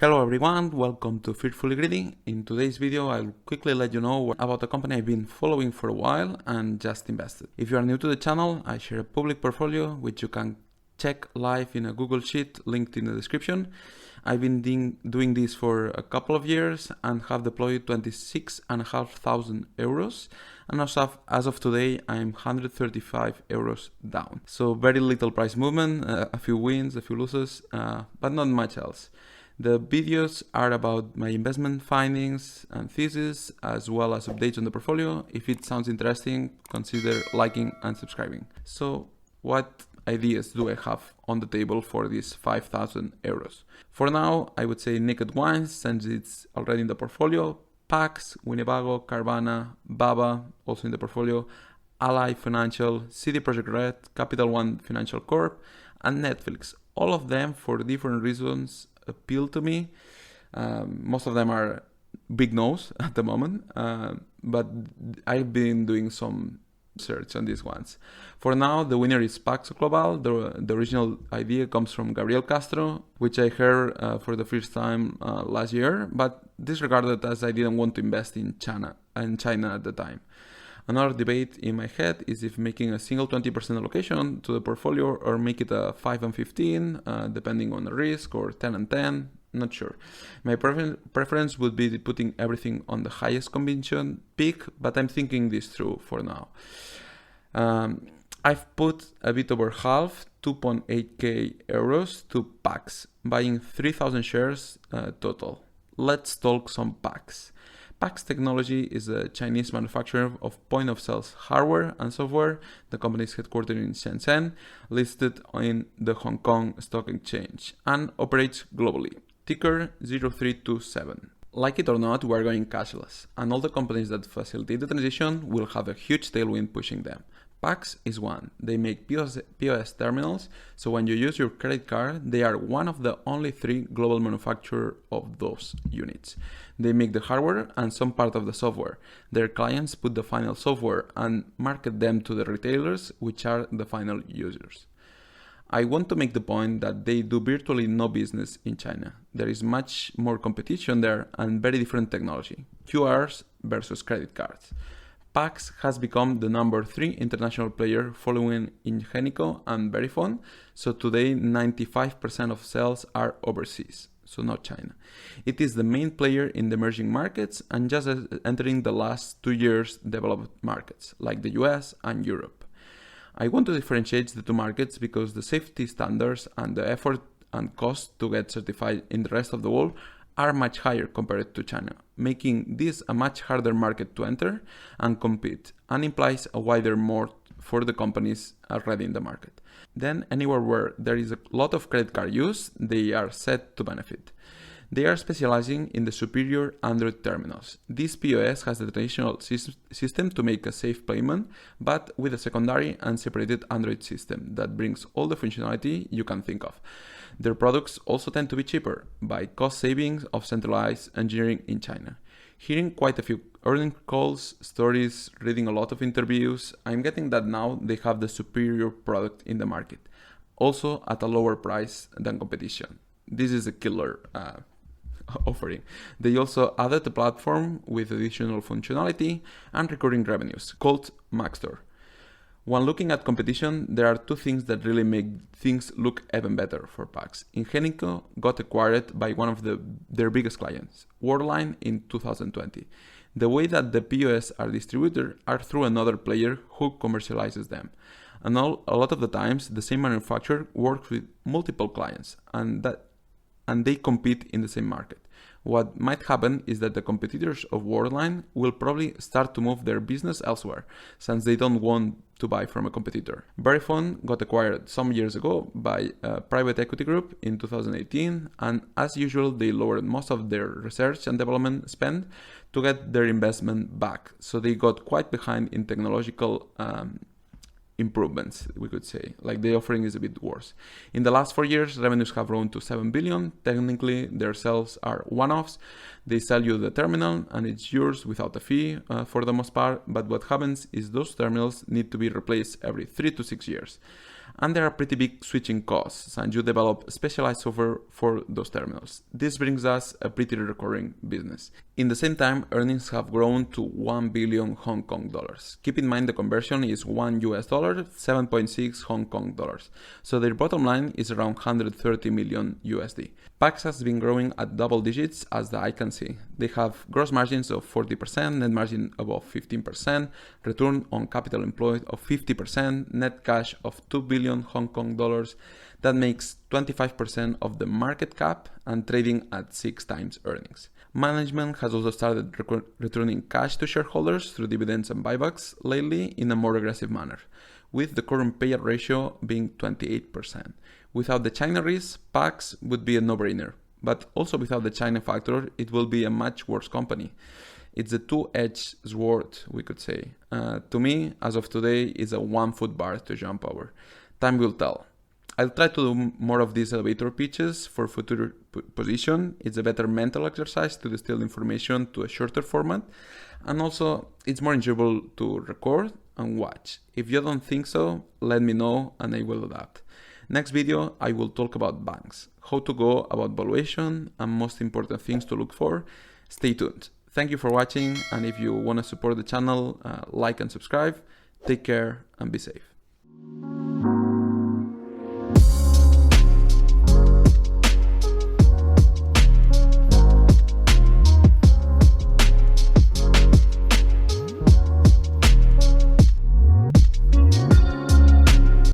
Hello everyone, welcome to Fearfully Greedy. In today's video, I'll quickly let you know about a company I've been following for a while and just invested. If you are new to the channel, I share a public portfolio which you can check live in a Google Sheet linked in the description. I've been doing this for a couple of years and have deployed 26,500 euros. And as of today, I'm 135 euros down. So very little price movement, a few wins, a few losses, but not much else. The videos are about my investment findings and thesis, as well as updates on the portfolio. If it sounds interesting, consider liking and subscribing. So what ideas do I have on the table for these 5,000 euros? For now, I would say Naked Wines, since it's already in the portfolio, PAX, Winnebago, Carvana, Baba, also in the portfolio, Ally Financial, CD Projekt Red, Capital One Financial Corp, and Netflix. All of them, for different reasons, appeal to me. Most of them are big no's at the moment, but I've been doing some search on these ones. For now, the winner is PAX Global. The original idea comes from Gabriel Castro, which I heard for the first time last year, but disregarded as I didn't want to invest in China at the time. Another debate in my head is if making a single 20% allocation to the portfolio or make it a 5 and 15, depending on the risk, or 10 and 10, not sure. My preference would be putting everything on the highest conviction peak, but I'm thinking this through for now. I've put a bit over half, 2.8k euros to PAX, buying 3,000 shares total. Let's talk some PAX. PAX Technology is a Chinese manufacturer of point-of-sale hardware and software. The company is headquartered in Shenzhen, listed in the Hong Kong Stock Exchange, and operates globally. Ticker 0327. Like it or not, we are going cashless, and all the companies that facilitate the transition will have a huge tailwind pushing them. PAX is one. They make POS terminals, so when you use your credit card, they are one of the only 3 global manufacturers of those units. They make the hardware and some part of the software. Their clients put the final software and market them to the retailers, which are the final users. I want to make the point that they do virtually no business in China. There is much more competition there and very different technology. QRs versus credit cards. PAX has become the number 3 international player following Ingenico and Verifone, so today 95% of sales are overseas, so not China. It is the main player in the emerging markets and just entering the last 2 years developed markets, like the US and Europe. I want to differentiate the two markets because the safety standards and the effort and cost to get certified in the rest of the world are much higher compared to China, making this a much harder market to enter and compete, and implies a wider moat for the companies already in the market. Then anywhere where there is a lot of credit card use, they are set to benefit. They are specializing in the superior Android terminals. This POS has the traditional system to make a safe payment, but with a secondary and separated Android system that brings all the functionality you can think of. Their products also tend to be cheaper by cost savings of centralized engineering in China. Hearing quite a few earnings calls, stories, reading a lot of interviews, I'm getting that now they have the superior product in the market, also at a lower price than competition. This is a killer offering. They also added a platform with additional functionality and recurring revenues called Maxtor. When looking at competition, there are 2 things that really make things look even better for PAX. Ingenico got acquired by one of their biggest clients, Worldline, in 2020. The way that the POS are distributed are through another player who commercializes them. And a lot of the times, the same manufacturer works with multiple clients, and they compete in the same market. What might happen is that the competitors of Worldline will probably start to move their business elsewhere, since they don't want to buy from a competitor. Verifone got acquired some years ago by a private equity group in 2018, and as usual, they lowered most of their research and development spend to get their investment back. So they got quite behind in technological improvements, we could say, like the offering is a bit worse. In the last 4 years, revenues have grown to 7 billion. Technically, their sales are one-offs. They sell you the terminal and it's yours without a fee for the most part, but what happens is those terminals need to be replaced every 3 to 6 years. And there are pretty big switching costs, and you develop specialized software for those terminals. This brings us a pretty recurring business. In the same time, earnings have grown to 1 billion Hong Kong dollars. Keep in mind the conversion is $1 US, 7.6 Hong Kong dollars. So their bottom line is around 130 million USD. PAX has been growing at double digits, as the eye can see. They have gross margins of 40%, net margin above 15%, return on capital employed of 50%, net cash of 2 billion Hong Kong dollars. That makes 25% of the market cap and trading at 6 times earnings. Management has also started returning cash to shareholders through dividends and buybacks lately in a more aggressive manner, with the current payout ratio being 28%. Without the China risk, PAX would be a no-brainer, but also without the China factor, it will be a much worse company. It's a two-edged sword, we could say. To me, as of today, it's a 1-foot bar to jump over. Time will tell. I'll try to do more of these elevator pitches for future position. It's a better mental exercise to distill information to a shorter format. And also, it's more enjoyable to record and watch. If you don't think so, let me know and I will adapt. Next video, I will talk about banks, how to go about valuation, and most important things to look for. Stay tuned. Thank you for watching, and if you want to support the channel, like and subscribe. Take care and be safe.